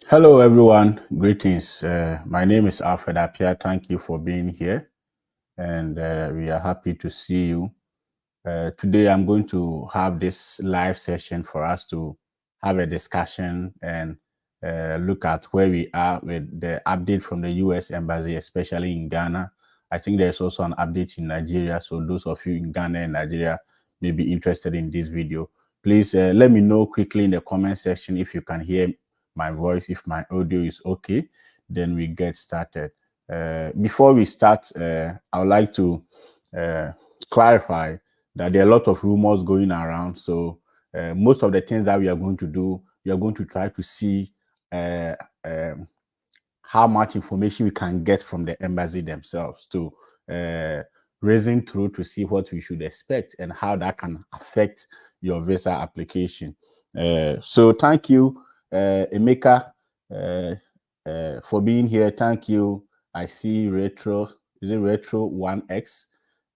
Hello, everyone. Greetings. My name is Alfred Apia. Thank you for being here, and we are happy to see you. Today, I'm going to have this live session for us to have a discussion and look at where we are with the update from the U.S. Embassy, especially in Ghana. I think there's also an update in Nigeria, so those of you in Ghana and Nigeria may be interested in this video. Please let me know quickly in the comment section if you can hear my voice, if my audio is okay, then we get started. Before we start, I would like to clarify that there are a lot of rumors going around. So most of the things that we are going to do, we are going to try to see uh, um, how much information we can get from the embassy themselves to uh, reason through to see what we should expect and how that can affect your visa application. So thank you, Emeka, for being here. Thank you. I see Retro, is it Retro 1X?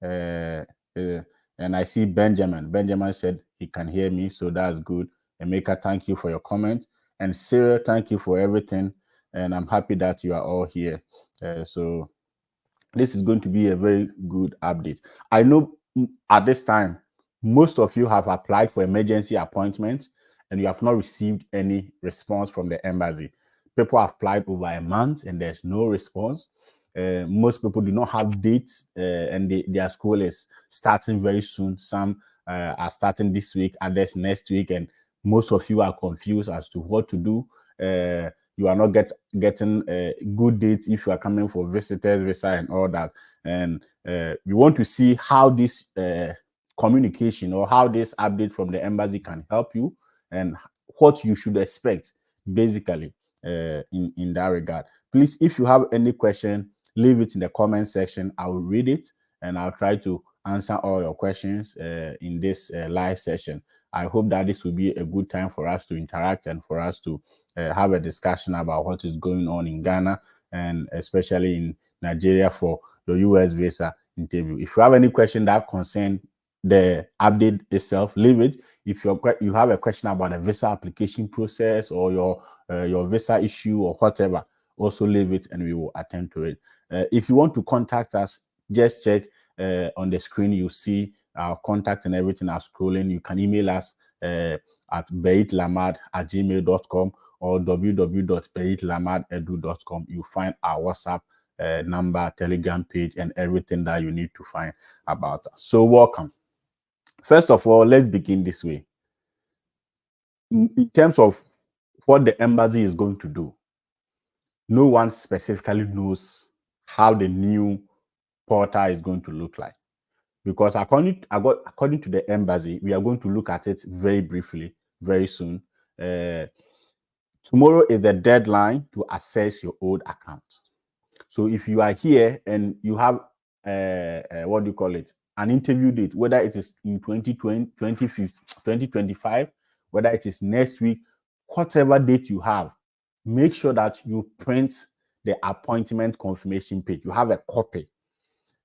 And I see Benjamin. Benjamin said he can hear me, so that's good. Emeka, thank you for your comment. And Sarah, thank you for everything. And I'm happy that you are all here. So this is going to be a very good update. I know at this time, most of you have applied for emergency appointments and you have not received any response from the embassy. People have applied over a month and there's no response. Most people do not have dates and their school is starting very soon. Some are starting this week, others next week, and most of you are confused as to what to do. You are not getting good dates if you are coming for visitors visa and all that. And we want to see how this communication or how this update from the embassy can help you and what you should expect basically in that regard. Please, if you have any question, leave it in the comment section. I will read it and I'll try to answer all your questions in this live session. I hope that this will be a good time for us to interact and for us to have a discussion about what is going on in Ghana and especially in Nigeria for your US visa interview. If you have any question that concern the update itself, leave it. If you have a question about the visa application process or your visa issue or whatever, also leave it and we will attend to it. If you want to contact us, just check on the screen. You see our contact and everything are scrolling. You can email us at baetlamad@gmail.com or www.baetlamadedu.com. You find our WhatsApp number, Telegram page, and everything that you need to find about us. So welcome. First of all, let's begin this way. In terms of what the embassy is going to do, no one specifically knows how the new portal is going to look like. Because according to the embassy, we are going to look at it very briefly, very soon. Tomorrow is the deadline to access your old account. So if you are here and you have what do you call it, an interview date, whether it is in 2025, whether it is next week, whatever date you have, make sure that you print the appointment confirmation page. You have a copy.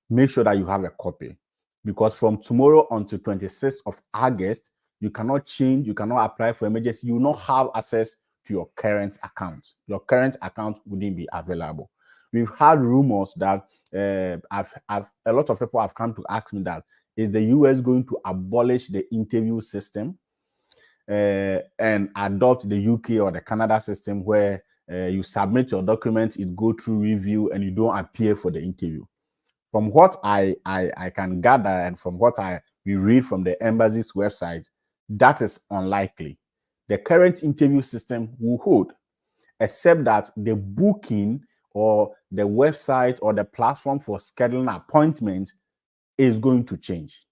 Make sure that you have a copy, because from tomorrow until 26th of August, you cannot change, you cannot apply for emergency, you will not have access to your current account. Your current account wouldn't be available. We've had rumors that a lot of people have come to ask me that, is the US going to abolish the interview system and adopt the UK or the Canada system where you submit your documents, it go through review, and you don't appear for the interview? From what I can gather and from what we read from the embassy's website, that is unlikely. The current interview system will hold, except that the booking or the website or the platform for scheduling appointments is going to change.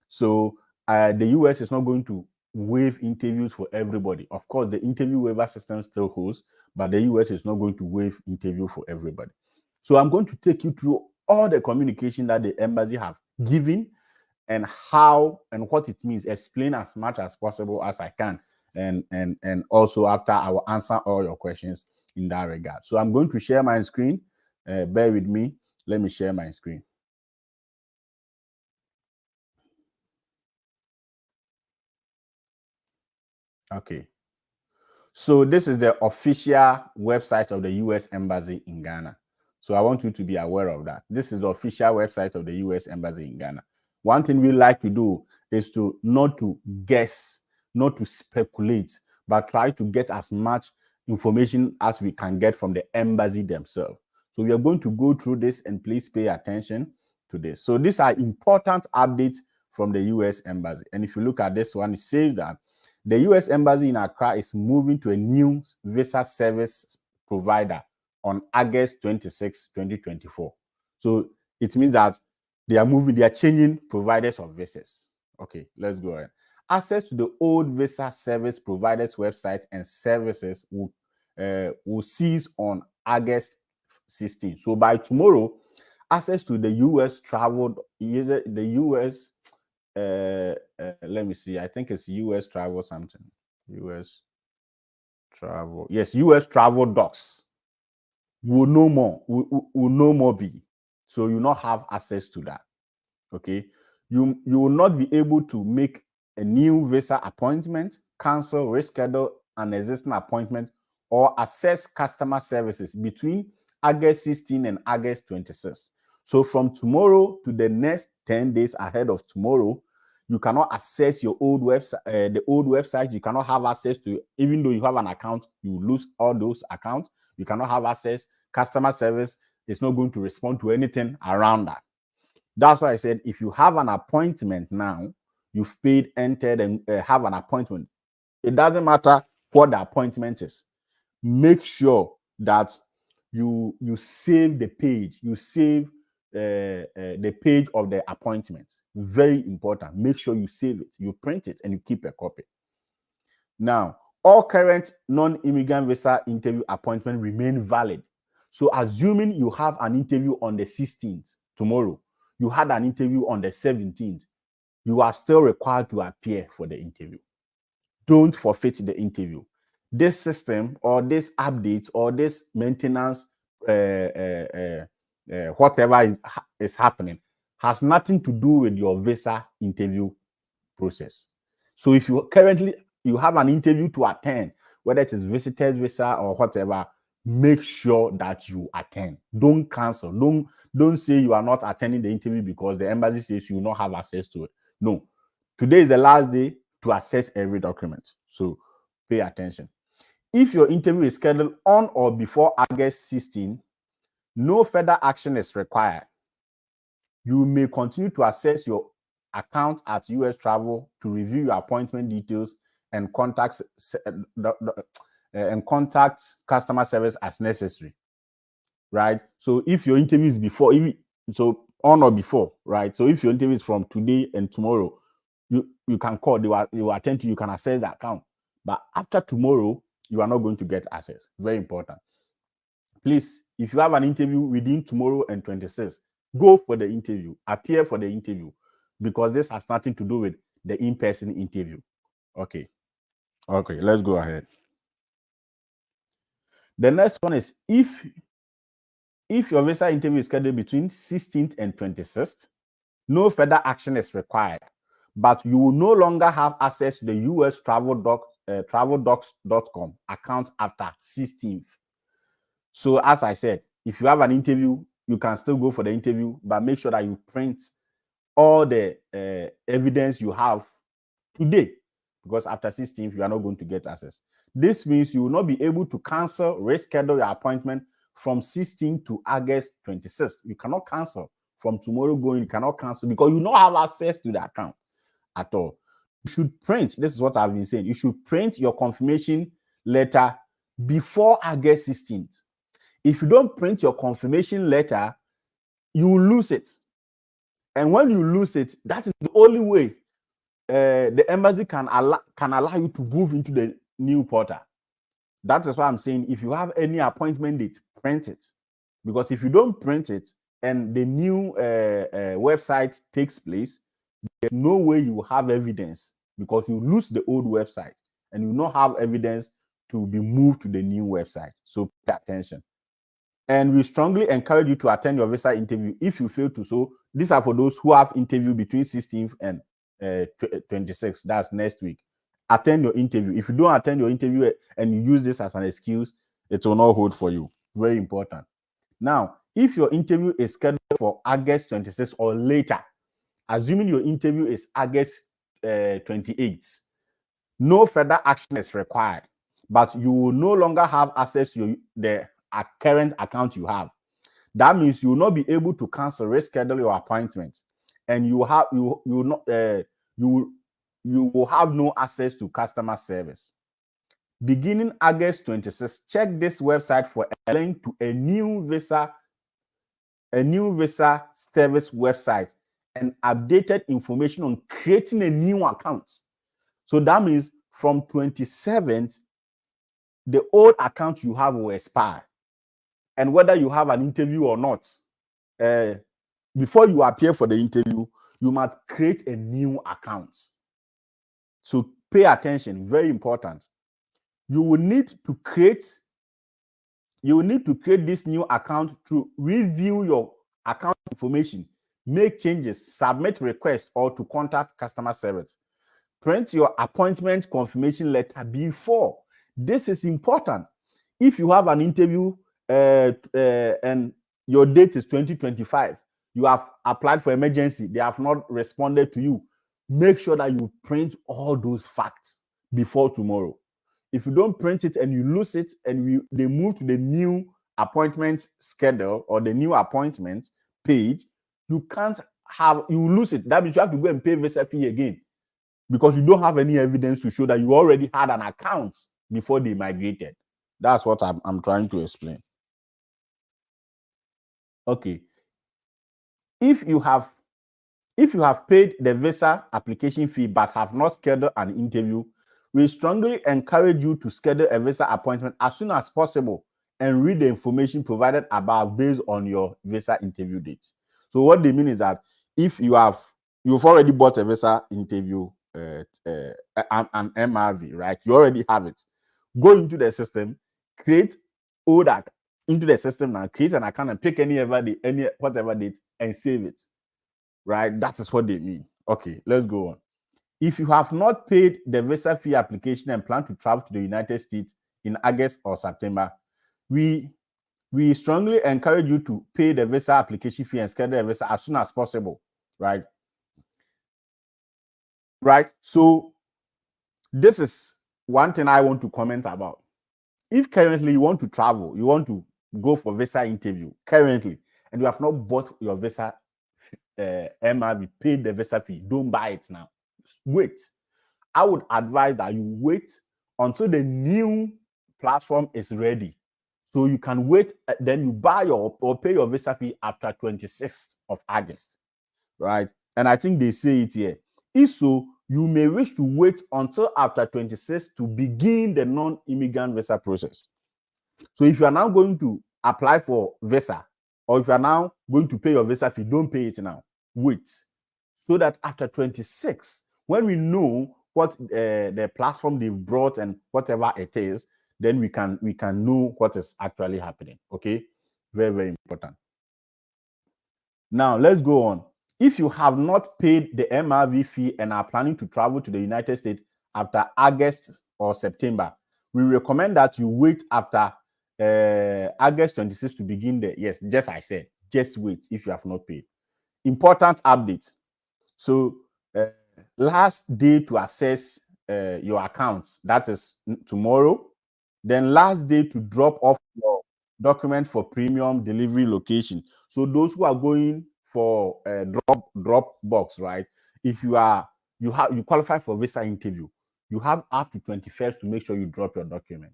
So the US is not going to waive interviews for everybody. Of course, the interview waiver system still holds, but the US is not going to waive interview for everybody. So I'm going to take you through all the communication that the embassy have given and how and what it means, explain as much as possible as I can. And also after I will answer all your questions in that regard. So I'm going to share my screen. Bear with me. Let me share my screen. Okay. So this is the official website of the US Embassy in Ghana. So I want you to be aware of that. This is the official website of the US Embassy in Ghana. One thing we like to do is to not to guess, not to speculate, but try to get as much information as we can get from the embassy themselves. So we are going to go through this, and please pay attention to this. So these are important updates from the US Embassy. And if you look at this one, it says that the US Embassy in Accra is moving to a new visa service provider on August 26, 2024. So it means that they are changing providers of visas. Okay, let's go ahead. Access to the old visa service providers website and services will cease on August 16. So by tomorrow, access to the US let me see, I think it's US travel something. US travel. Yes, US travel docs will no more be. So you not have access to that. Okay. You will not be able to make a new visa appointment, cancel, reschedule an existing appointment, or access customer services between August 16 and August 26. So from tomorrow to the next 10 days ahead of tomorrow, you cannot access your old website, the old website. You cannot have access to, even though you have an account, you lose all those accounts. You cannot have access. Customer service is not going to respond to anything around that. That's why I said, if you have an appointment now, you've paid, entered, and have an appointment, it doesn't matter what the appointment is. Make sure that you save the page. You save the page of the appointment. Very important. Make sure you save it, you print it, and you keep a copy. Now, all current non-immigrant visa interview appointments remain valid. So assuming you have an interview on the 16th, tomorrow, you had an interview on the 17th, you are still required to appear for the interview. Don't forfeit the interview. This system or this update or this maintenance, whatever is happening, has nothing to do with your visa interview process. So if you currently have an interview to attend, whether it is visitor's visa or whatever, make sure that you attend. Don't cancel. Don't say you are not attending the interview because the embassy says you will not have access to it. No. Today is the last day to access every document. So pay attention. If your interview is scheduled on or before August 16, no further action is required. You may continue to access your account at US Travel to review your appointment details and contact customer service as necessary, right? So if your interview is before, so on or before, right? So if your interview is from today and tomorrow, you can call, they will attend to you, can access the account. But after tomorrow, you are not going to get access. Very important. Please, if you have an interview within tomorrow and 26, go for the interview, appear for the interview, because this has nothing to do with the in-person interview. Okay, let's go ahead. The next one is if your visa interview is scheduled between 16th and 26th, no further action is required, but you will no longer have access to the US traveldocs.com account after 16th. So as I said, if you have an interview, you can still go for the interview, but make sure that you print all the evidence you have today, because after 16th, you are not going to get access. This means you will not be able to cancel, reschedule your appointment from 16th to August 26th. You cannot cancel from tomorrow going, you cannot cancel because you don't have access to the account at all. You should print, this is what I've been saying, you should print your confirmation letter before August 16th. If you don't print your confirmation letter, you will lose it. And when you lose it, that is the only way the embassy can allow you to move into the new portal. That is why I'm saying, if you have any appointment date, print it. Because if you don't print it and the new website takes place, there's no way you have evidence, because you lose the old website and you not have evidence to be moved to the new website. So pay attention. And we strongly encourage you to attend your visa interview if you fail to. So these are for those who have interview between 16th and 26th. That's next week. attend your interview. If you don't attend your interview and you use this as an excuse, it will not hold for you. Very important. Now, if your interview is scheduled for August 26th or later, assuming your interview is August 28th, no further action is required, but you will no longer have access to the current account you have. That means you will not be able to cancel, reschedule your appointment, and you will have no access to customer service. Beginning August 26th, check this website for a link to a new visa service website and updated information on creating a new account. So that means from 27th, the old account you have will expire. And whether you have an interview or not, before you appear for the interview, you must create a new account. So pay attention, very important. You will need to create this new account to review your account information, make changes, submit requests, or to contact customer service. Print your appointment confirmation letter before. This is important. If you have an interview and your date is 2025, you have applied for emergency, they have not responded to you, make sure that you print all those facts before tomorrow. If you don't print it and you lose it and they move to the new appointment schedule or the new appointment page, you lose it. That means you have to go and pay visa fee again because you don't have any evidence to show that you already had an account before they migrated. That's what I'm trying to explain. Okay. If you have paid the visa application fee but have not scheduled an interview, we strongly encourage you to schedule a visa appointment as soon as possible and read the information provided above based on your visa interview date. So what they mean is that if you've already bought a visa interview, an MRV, right? You already have it. Go into the system, create ODAC into the system now, create an account and pick whatever date and save it. Right? That is what they mean. Okay, let's go on. If you have not paid the visa fee application and plan to travel to the United States in August or September, we strongly encourage you to pay the visa application fee and schedule a visa as soon as possible, right? Right? So this is one thing I want to comment about. If currently you want to travel, you want to go for visa interview currently, and you have not bought your visa MRV, paid the visa fee, don't buy it now. Wait. I would advise that you wait until the new platform is ready. So you can wait, then you buy or pay your visa fee after 26th of August, right? And I think they say it here. If so, you may wish to wait until after 26th to begin the non-immigrant visa process. So if you are now going to apply for visa, or if you are now going to pay your visa fee, don't pay it now. Wait. So that after 26, when we know what the platform they've brought and whatever it is, then we can know what is actually happening. Okay, very, very important. Now let's go on. If you have not paid the MRV fee and are planning to travel to the United States after August or September, we recommend that you wait after August 26 to begin the, yes, just I said, just wait if you have not paid. Important update. So last day to access your accounts, that is tomorrow. Then last day to drop off your document for premium delivery location. So those who are going for a drop box, right? If you qualify for visa interview, you have up to 21st to make sure you drop your document.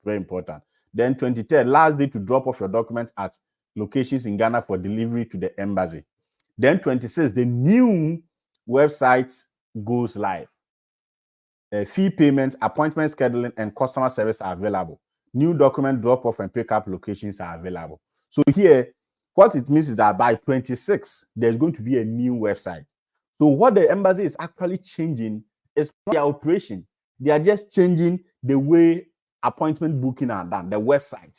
Very important. Then 23rd, last day to drop off your document at locations in Ghana for delivery to the embassy. Then 26th, the new website goes live. Fee payment, appointment scheduling, and customer service are available. New document drop-off and pickup locations are available. So here, what it means is that by 26, there's going to be a new website. So what the embassy is actually changing is not their operation. They are just changing the way appointment booking are done, the website,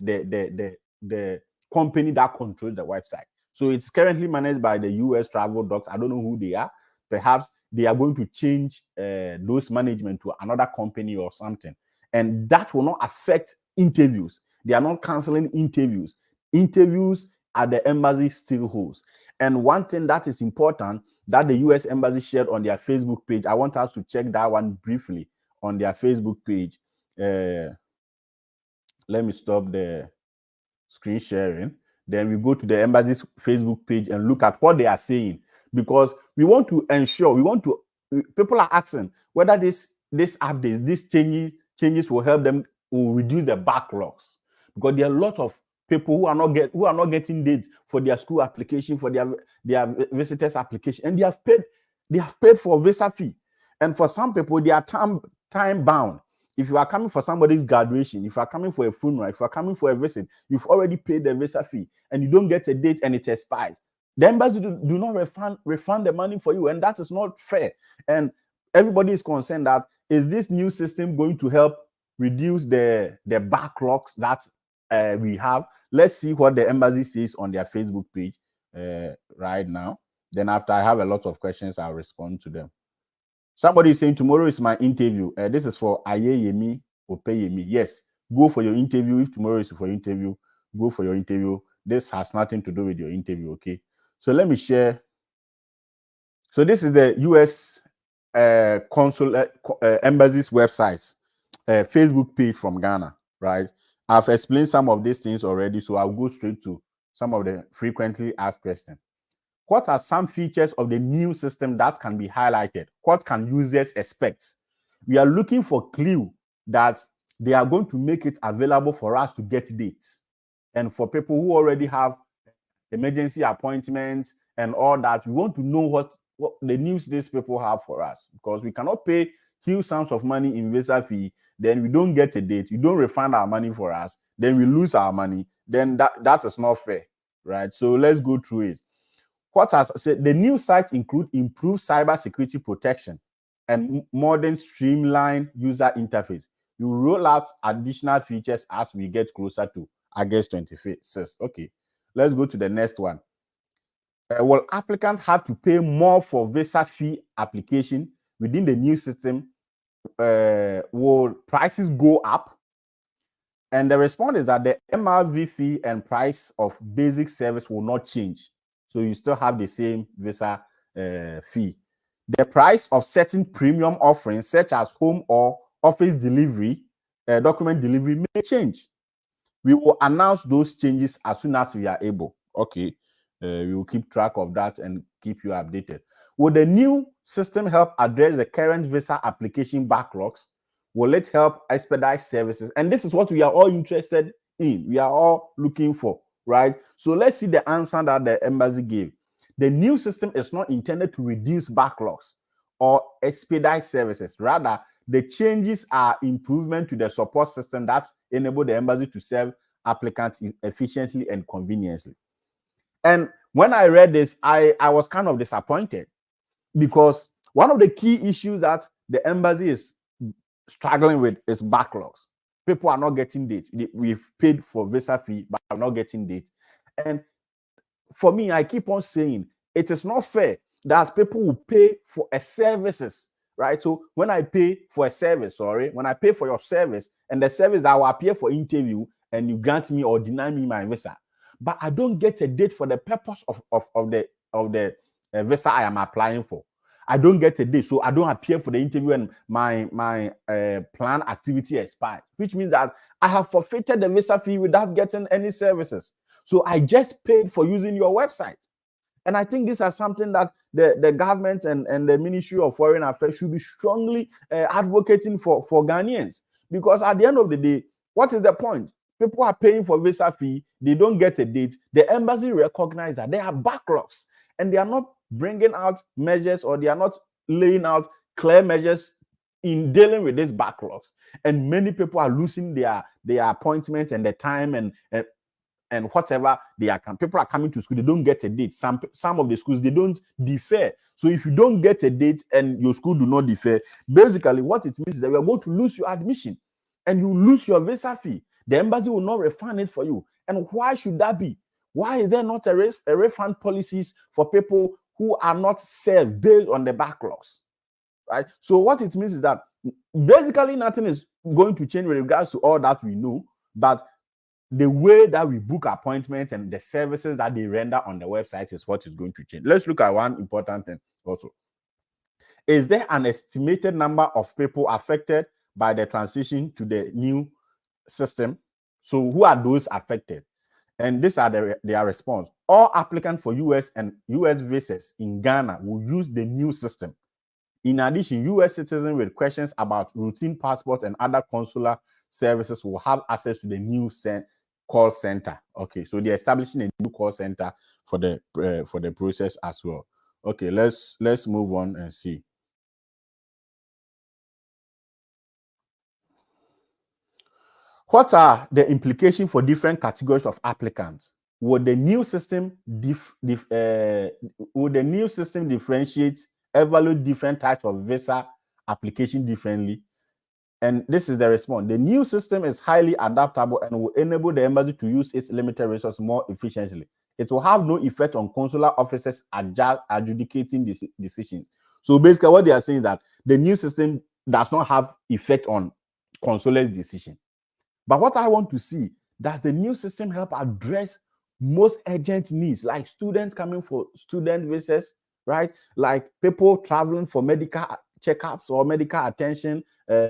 the company that controls the website. So it's currently managed by the US Travel Docs. I don't know who they are, perhaps they are going to change those management to another company or something. And that will not affect interviews. They are not canceling interviews. Interviews at the embassy still holds. And one thing that is important that the US Embassy shared on their Facebook page, I want us to check that one briefly on their Facebook page. Let me stop the screen sharing. Then we go to the embassy's Facebook page and look at what they are saying, because we want to ensure, people are asking whether this update, these changes will help them, will reduce the backlogs, because there are a lot of people who are not getting dates for their school application, for their visitors application, and they have paid for visa fee. And for some people, they are time bound. If you are coming for somebody's graduation, if you are coming for a funeral, if you are coming for a visit, you've already paid the visa fee and you don't get a date and it expires. The embassy do not refund the money for you, and that is not fair. And everybody is concerned that, is this new system going to help reduce the backlogs that we have? Let's see what the embassy says on their Facebook page right now. Then after I have a lot of questions, I'll respond to them. Somebody is saying tomorrow is my interview. This is for Ayeyemi Opeyemi. Yes, go for your interview. If tomorrow is for your interview, go for your interview. This has nothing to do with your interview, okay? So let me share. So this is the U.S. Embassy's website, Facebook page from Ghana, right? I've explained some of these things already, so I'll go straight to some of the frequently asked questions. What are some features of the new system that can be highlighted? What can users expect? We are looking for clue that they are going to make it available for us to get dates. And for people who already have emergency appointments and all that, we want to know what the news these people have for us, because we cannot pay huge sums of money in visa fee, then we don't get a date, you don't refund our money for us, then we lose our money, then that is not fair, right? So let's go through it. What has said, the new site include improved cybersecurity protection and modern streamlined user interface. We will roll out additional features as we get closer to August 25th. Okay, let's go to the next one. Will applicants have to pay more for visa fee application within the new system? Will prices go up? And the response is that the MRV fee and price of basic service will not change. So you still have the same visa fee. The price of certain premium offerings, such as home or office delivery, document delivery, may change. We will announce those changes as soon as we are able. Okay, we will keep track of that and keep you updated. Will the new system help address the current visa application backlogs? Will it help expedite services? And this is what we are all interested in. We are all looking for, right? So let's see the answer that the embassy gave. The new system is not intended to reduce backlogs or expedite services. Rather, the changes are improvement to the support system that enable the embassy to serve applicants efficiently and conveniently. And when I read this, I was kind of disappointed, because one of the key issues that the embassy is struggling with is backlogs. People are not getting dates. We've paid for visa fee, but are not getting dates. And for me, I keep on saying it is not fair that people will pay for a services, right? So when I pay for a service, when I pay for your service and the service that will appear for interview, and you grant me or deny me my visa, but I don't get a date for the purpose of the visa I am applying for. I don't get a date, so I don't appear for the interview, and my planned activity expired, which means that I have forfeited the visa fee without getting any services. So I just paid for using your website. And I think these are something that the government and the Ministry of Foreign Affairs should be strongly advocating for Ghanaians. Because at the end of the day, what is the point? People are paying for visa fee, they don't get a date. The embassy recognizes that there are backlogs, and they are not bringing out measures, or they are not laying out clear measures in dealing with these backlogs. And many people are losing their appointments and the time and whatever they are. People are coming to school, they don't get a date. Some of the schools, they don't defer. So if you don't get a date and your school do not defer, basically what it means is that you are going to lose your admission and you lose your visa fee. The embassy will not refund it for you. And why should that be? Why is there not a refund policies for people who are not served based on the backlogs, right? So what it means is that basically nothing is going to change with regards to all that we know, but the way that we book appointments and the services that they render on the website is what is going to change. Let's look at one important thing also. Is there an estimated number of people affected by the transition to the new system? So who are those affected? And these are their response. All applicants for US and US visas in Ghana will use the new system. In addition, US citizens with questions about routine passport and other consular services will have access to the new call center. Okay, so they're establishing a new call center for the process as well. Okay, let's move on and see. What are the implications for different categories of applicants? Would the new system differentiate, evaluate different types of visa application differently? And this is the response. The new system is highly adaptable and will enable the embassy to use its limited resources more efficiently. It will have no effect on consular officers adjudicating decisions. So basically what they are saying is that the new system does not have effect on consular's decision. But what I want to see, does the new system help address most urgent needs, like students coming for student visas, right? Like people traveling for medical checkups or medical attention,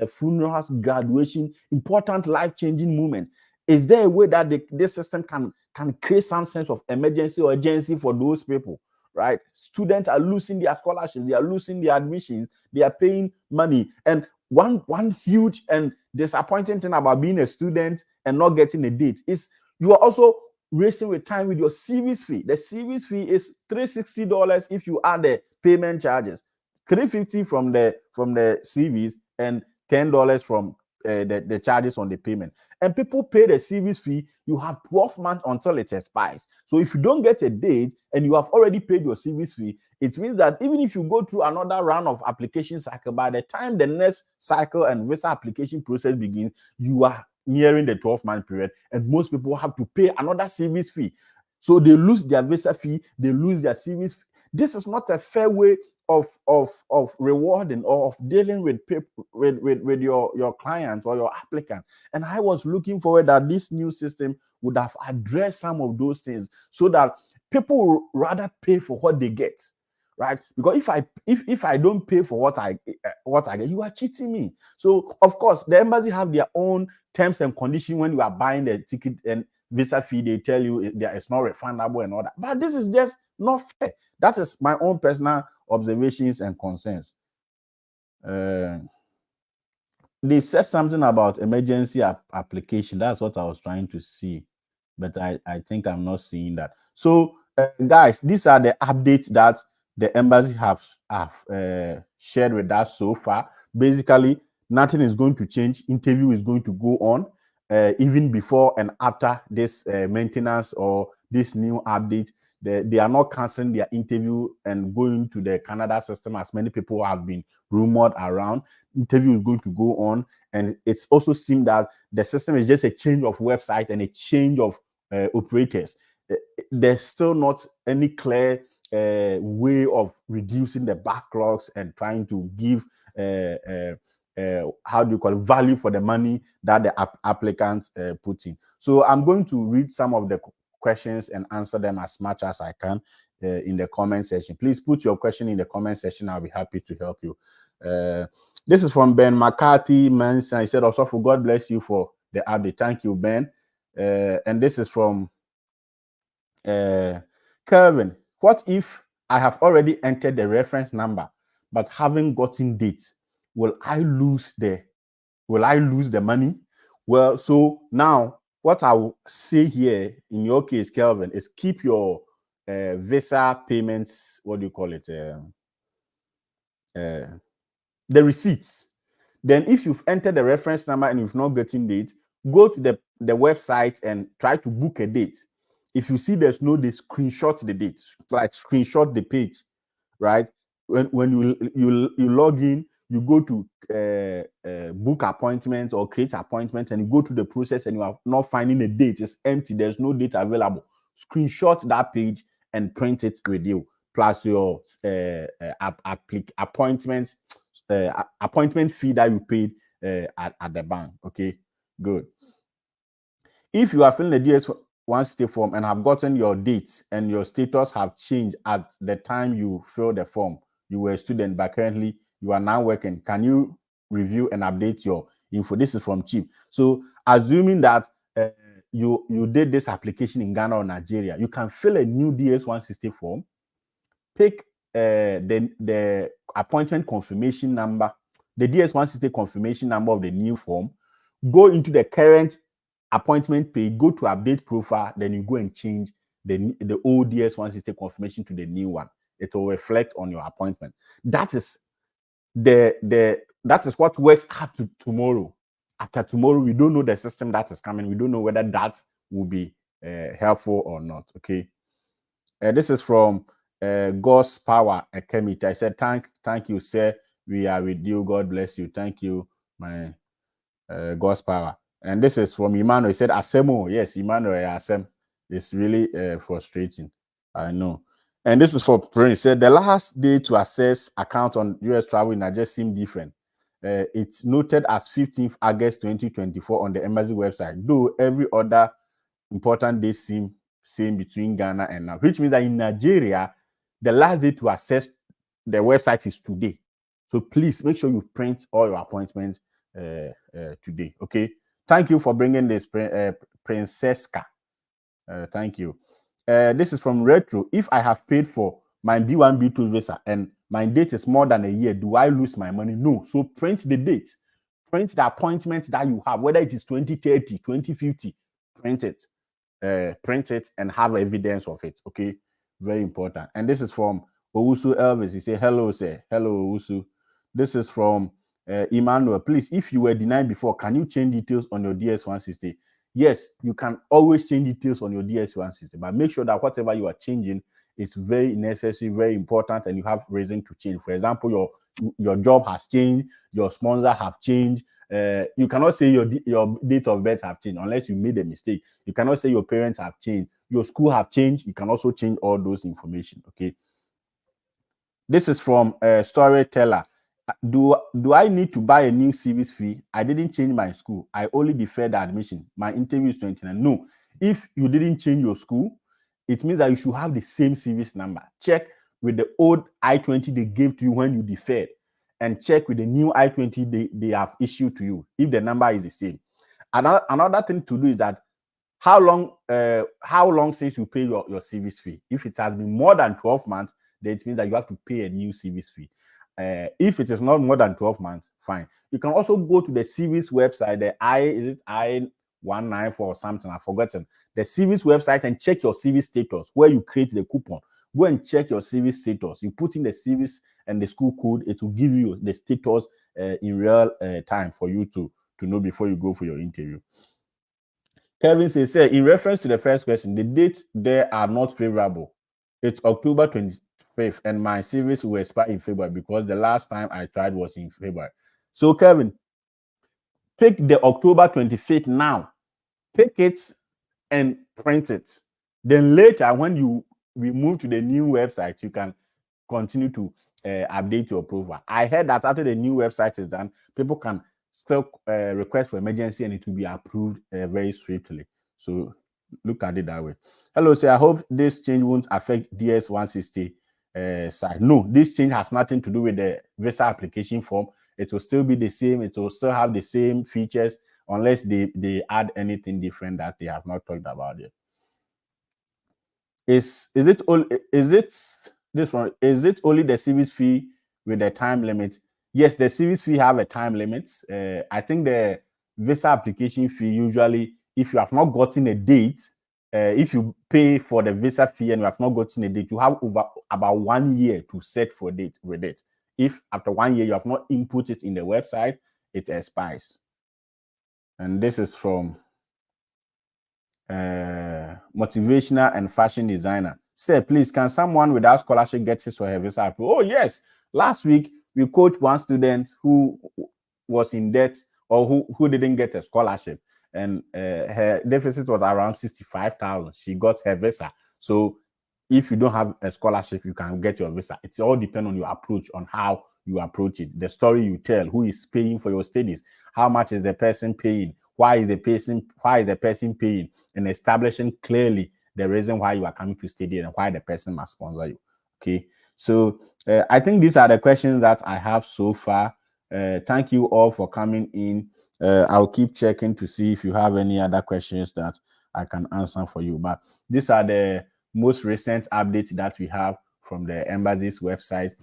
funerals, graduation, important life-changing moments. Is there a way that this system can create some sense of emergency or urgency for those people, right? Students are losing their scholarships, they are losing their admissions, they are paying money. And one huge and disappointing thing about being a student and not getting a date is you are also racing with time with your CV's fee. The CV's fee is $360 if you add the payment charges, $350 from the CVs, and $10 from the charges on the payment. And people pay the CV's fee. You have 12 months until it expires. So if you don't get a date and you have already paid your CV's fee, it means that even if you go through another round of application cycle, by the time the next cycle and visa application process begins, you are nearing the 12-month period, and most people have to pay another CV's fee. So they lose their visa fee, they lose their CV's fee. This is not a fair way of rewarding or of dealing with people, with your client or your applicant. And I was looking forward that this new system would have addressed some of those things so that people would rather pay for what they get, right? Because if I don't pay for what I get, you are cheating me. So of course the embassy have their own terms and conditions when you are buying the ticket and visa fee. They tell you it's not refundable and all that, but this is just not fair. That is my own personal observations and concerns. They said something about emergency application. That's what I was trying to see, but I think I'm not seeing that. So guys, these are the updates that the embassy have shared with us so far. Basically, nothing is going to change. Interview is going to go on even before and after this maintenance or this new update. They are not canceling their interview and going to the Canada system as many people have been rumored around. Interview is going to go on, and it's also seemed that the system is just a change of website and a change of operators. There's still not any clear way of reducing the backlogs and trying to give how do you call it, value for the money that the applicants put in. So I'm going to read some of the questions and answer them as much as I can in the comment section. Please put your question in the comment section. I'll be happy to help you. This is from Ben McCarthy Manson. He said, also, for God bless you for the update. Thank you, Ben. And this is from Kelvin. What if I have already entered the reference number but haven't gotten dates? Will I lose the money? Well, so now what I will say here in your case, Kelvin, is keep your visa payments, what do you call it? The receipts. Then if you've entered the reference number and you've not gotten date, go to the website and try to book a date. If you see there's no date, screenshot the date, like screenshot the page, right? When you log in, you go to book appointments or create appointments, and you go to the process and you are not finding a date. It's empty. There's no date available. Screenshot that page and print it with you. plus your appointment fee that you paid at the bank. Okay, good. If you are filling the DS-160 form and have gotten your dates and your status have changed at the time you filled the form, you were a student, but currently you are now working, can you review and update your info? This is from Chief. So assuming that you did this application in Ghana or Nigeria, you can fill a new DS-160 form, pick the appointment confirmation number, the DS-160 confirmation number of the new form, go into the current appointment page, go to update profile, then you go and change the old DS-160 confirmation to the new one. It will reflect on your appointment. That is that is what works up to tomorrow. After tomorrow, we don't know the system that is coming. We don't know whether that will be helpful or not. Okay. This is from God's Power Academy. I said, thank you, sir. We are with you. God bless you. Thank you, my God's Power. And this is from Emmanuel. He said, Asemo. Yes, Emmanuel, Asem. It's really frustrating. I know. And this is for Prince. Said the last day to access account on US travel in Nigeria seemed different. It's noted as 15th August 2024 on the embassy website, though every other important day seem same between Ghana and now, which means that in Nigeria, the last day to access the website is today. So please make sure you print all your appointments today. Okay. Thank you for bringing this, Princesca. Thank you. This is from Retro. If I have paid for my B1, B2 visa and my date is more than a year, do I lose my money? No. So print the date. Print the appointment that you have, whether it is 2030, 2050, print it. Print it and have evidence of it. Okay, very important. And this is from Owusu Elvis. He said, hello, sir. Hello, Owusu. This is from Emmanuel. Please, if you were denied before, can you change details on your DS-160? Yes, you can always change details on your DS-160, but make sure that whatever you are changing is very necessary, very important, and you have reason to change. For example, your job has changed, your sponsor have changed. You cannot say your date of birth have changed unless you made a mistake. You cannot say your parents have changed, your school have changed. You can also change all those information. Okay. This is from Storyteller. Do I need to buy a new service fee? I didn't change my school. I only deferred the admission. My interview is 29. No, if you didn't change your school, it means that you should have the same service number. Check with the old I-20 they gave to you when you deferred, and check with the new I-20 they have issued to you if the number is the same. Another thing to do is that how long since you pay your service fee? If it has been more than 12 months, then it means that you have to pay a new service fee. If it is not more than 12 months, fine. You can also go to the service website, the I-194 or something, I've forgotten. The service website and check your service status where you create the coupon. Go and check your service status. You put in the service and the school code, it will give you the status in real time for you to know before you go for your interview. Kevin says, in reference to the first question, the dates there are not favorable. It's October 25th, and my service will expire in February because the last time I tried was in February. So, Kevin, pick the October 25th now. Pick it and print it. Then later, when we move to the new website, you can continue to update your profile. I heard that after the new website is done, people can still request for emergency and it will be approved very swiftly. So look at it that way. Hello, sir. I hope this change won't affect DS-160 side. No, this change has nothing to do with the visa application form. It will still be the same. It will still have the same features unless they add anything different that they have not talked about yet. Is it only the service fee with the time limit? Yes, the service fee have a time limit. I think the visa application fee usually, if you have not gotten a date, if you pay for the visa fee and you have not gotten a date, you have about 1 year to set for date with it. If after 1 year you have not input it in the website, it expires. And this is from motivational and fashion designer. Sir, please, can someone without scholarship get his or her visa approved? Oh, yes. Last week, we coached one student who was in debt or who didn't get a scholarship, and her deficit was around 65,000. She got her visa. So if you don't have a scholarship, you can get your visa. It all depends on your approach, on how you approach it, the story you tell, who is paying for your studies, how much is the person paying, why is the person paying, and establishing clearly the reason why you are coming to study and why the person must sponsor you. Okay, so I think these are the questions that I have so far. Thank you all for coming in. I'll keep checking to see if you have any other questions that I can answer for you. But these are the most recent updates that we have from the embassy's website.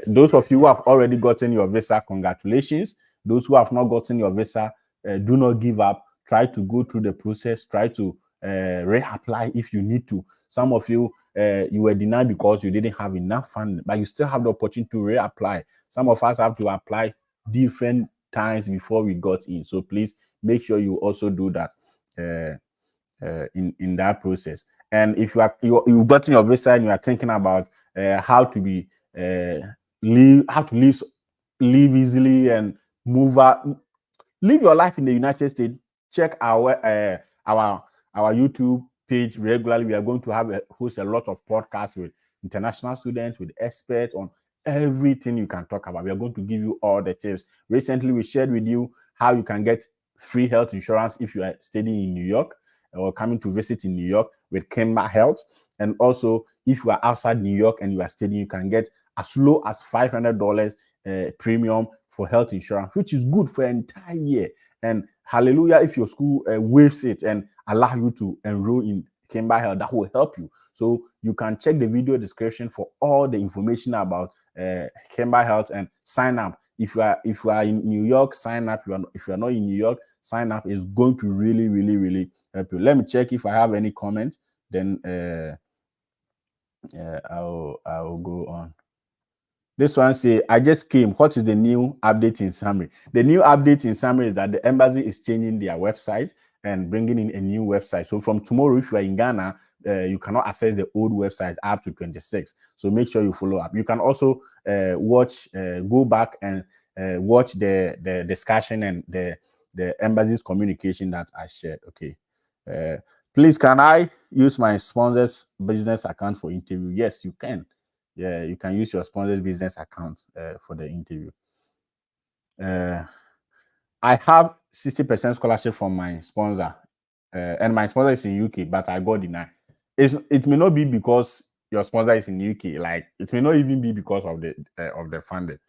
Those of you who have already gotten your visa, congratulations. Those who have not gotten your visa, do not give up. Try to go through the process. Try to reapply if you need to. Some of you, you were denied because you didn't have enough funding, but you still have the opportunity to reapply. Some of us have to apply different times before we got in. So please make sure you also do that in that process. And if you've gotten your visa and you are thinking about how to live easily and live your life in the United States, check our YouTube page regularly. We are going to host a lot of podcasts with international students, with experts on everything you can talk about. We are going to give you all the tips. Recently, we shared with you how you can get free health insurance if you are studying in New York or coming to visit in New York with Kemba Health. And also, if you are outside New York and you are studying, you can get as low as $500 premium for health insurance, which is good for an entire year. And hallelujah, if your school waives it and allow you to enroll in Kemba Health, that will help you. So you can check the video description for all the information about Kemba Health and sign up. If you are in New York, sign up. If you are not in New York, sign up. Is going to really help you. Let me check if I have any comments. Then I'll go on. This one say, I just came. What is the new update in summary? The new update in summary is that the embassy is changing their website and bringing in a new website. So from tomorrow, if you are in Ghana, you cannot access the old website up to 26. So make sure you follow up. You can also go back and watch the discussion and the embassy's communication that I shared. Okay. Please, can I use my sponsor's business account for interview? Yes, you can. Yeah, you can use your sponsor's business account for the interview. I have 60% scholarship from my sponsor, and my sponsor is in UK, but I got denied. It may not be because your sponsor is in UK. Like, it may not even be because of the funding.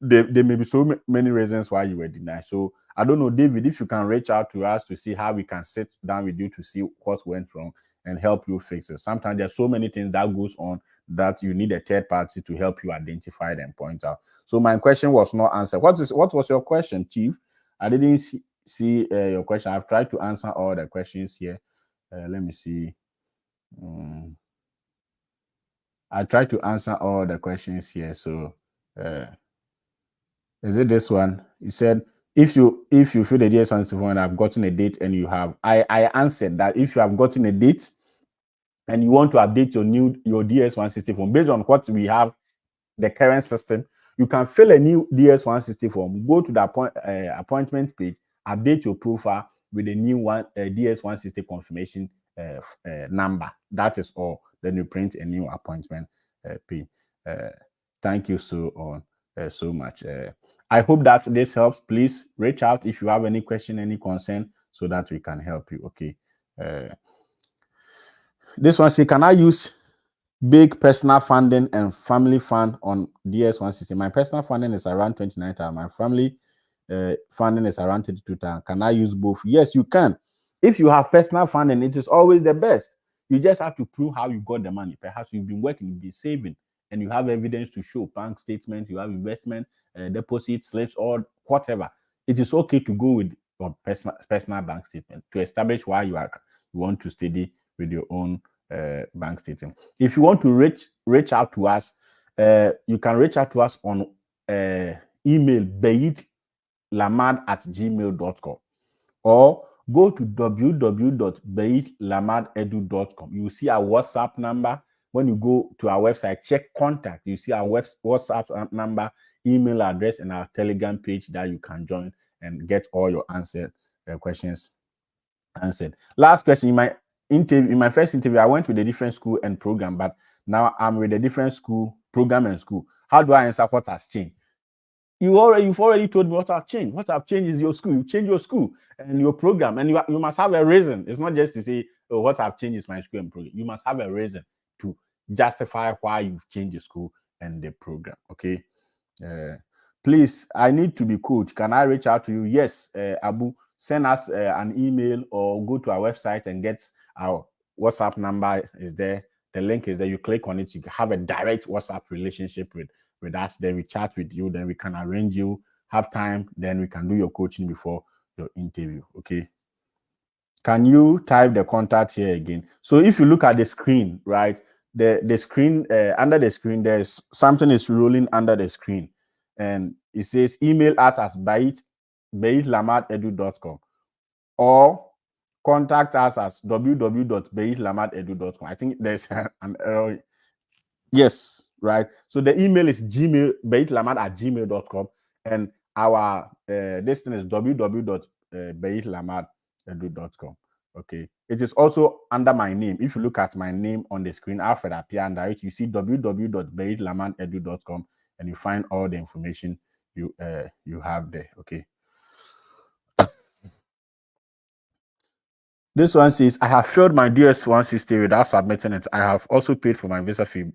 There may be so many reasons why you were denied. So I don't know, David, if you can reach out to us to see how we can sit down with you to see what went wrong and help you fix it. Sometimes there's so many things that goes on that you need a third party to help you identify and point out. So my question was not answered. What was your question, Chief? I didn't see your question. I've tried to answer all the questions here. Let me see. I tried to answer all the questions here. So is it this one? You said if you feel the DS164 and I've gotten a date and you have, I answered that if you have gotten a date and you want to update your DS160 form based on what we have, the current system, you can fill a new DS160 form, go to the appointment page, update your profile with a new DS160 confirmation number. That is all. Then you print a new appointment page. Thank you so much. I hope that this helps. Please reach out if you have any question, any concern, so that we can help you. Okay. This one say, can I use big personal funding and family fund on DS160? My personal funding is around 29,000. My family funding is around 32,000. Can I use both? Yes, you can. If you have personal funding, it is always the best. You just have to prove how you got the money. Perhaps you've been working, you've been saving, and you have evidence to show, bank statement, you have investment, deposit slips, or whatever. It is okay to go with your personal bank statement to establish why you want to study with your own bank statement. If you want to reach out to us, you can reach out to us on email baetlamad@gmail.com or go to www.baetlamadedu.com. You will see our WhatsApp number. When you go to our website, check contact. You see our WhatsApp number, email address, and our Telegram page that you can join and get all your questions answered. Last question, interview, in my first interview, I went with a different school and program, but now I'm with a different school, program and school. How do I answer what has changed? You've already told me what have changed. What have changed is your school. You change your school and your program, and you must have a reason. It's not just to say, oh, what have changed is my school and program. You must have a reason to justify why you've changed the school and the program. Okay. Please, I need to be coached. Can I reach out to you? Yes, Abu, send us an email or go to our website and get our WhatsApp number is there. The link is there. You click on it. You have a direct WhatsApp relationship with us. Then we chat with you. Then we can arrange you, have time. Then we can do your coaching before your interview. Okay. Can you type the contact here again? So if you look at the screen, right, the screen, under the screen, there's something is rolling under the screen. And it says email us baetlamadedu.com or contact us as www.baetlamadedu.com. I think there's an error. Yes, right. So the email is baetlamad@gmail.com and our this thing is www.baetlamadedu.com. Okay. It is also under my name. If you look at my name on the screen, Alfred appear under it. You see www.baetlamadedu.com and you find all the information you have there. Okay. This one says, I have filled my DS 160 without submitting it. I have also paid for my visa fee,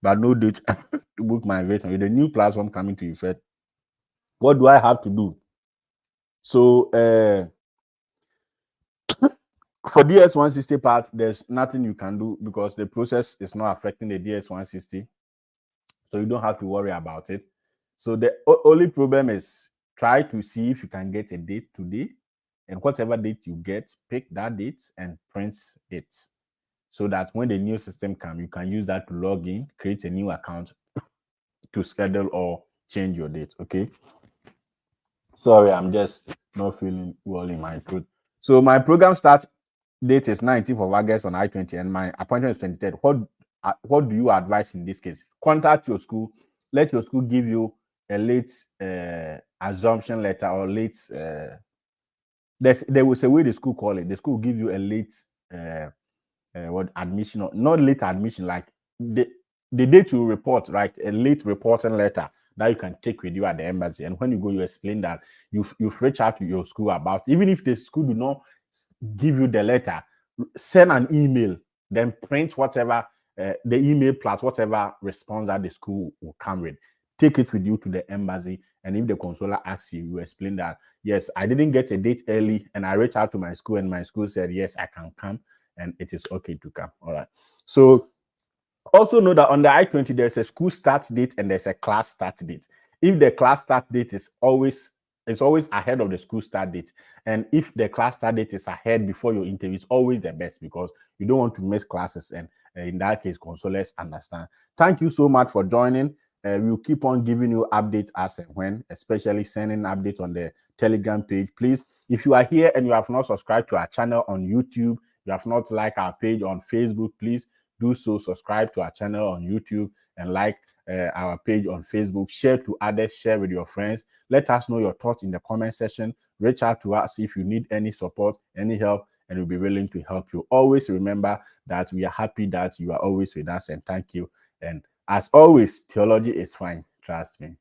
but no date to book my visa. With the new platform coming to effect, what do I have to do? So for DS 160 part, there's nothing you can do because the process is not affecting the DS 160. So you don't have to worry about it. So the only problem is try to see if you can get a date today, and whatever date you get, pick that date and print it, so that when the new system comes, you can use that to log in, create a new account to schedule or change your date. Okay. Sorry, I'm just not feeling well in my throat. So my program start date is 19th of August on I-20 and my appointment is 23rd. What do you advise in this case? Contact your school. Let your school give you a late assumption letter or late there was a way the school call it. The school give you a late what admission, or not late admission, like the date you report, right? A late reporting letter that you can take with you at the embassy. And when you go, you explain that you've reached out to your school about, even if the school do not give you the letter, send an email, then print whatever the email plus whatever response that the school will come with. Take it with you to the embassy, and if the consular asks you, you explain that, yes, I didn't get a date early, and I reached out to my school, and my school said, yes, I can come, and it is okay to come. All right. So also know that on the I-20, there's a school start date and there's a class start date. If the class start date is always ahead of the school start date, and if the class start date is ahead before your interview, it's always the best because you don't want to miss classes. And in that case, consulants understand. Thank you so much for joining. We'll keep on giving you updates as and when, especially sending updates on the Telegram page. Please, if you are here and you have not subscribed to our channel on YouTube, you have not liked our page on Facebook, please do so. Subscribe to our channel on YouTube and like our page on Facebook. Share to others, share with your friends. Let us know your thoughts in the comment section. Reach out to us if you need any support, any help, and we'll be willing to help you. Always remember that we are happy that you are always with us, and thank you. And as always, theology is fine. Trust me.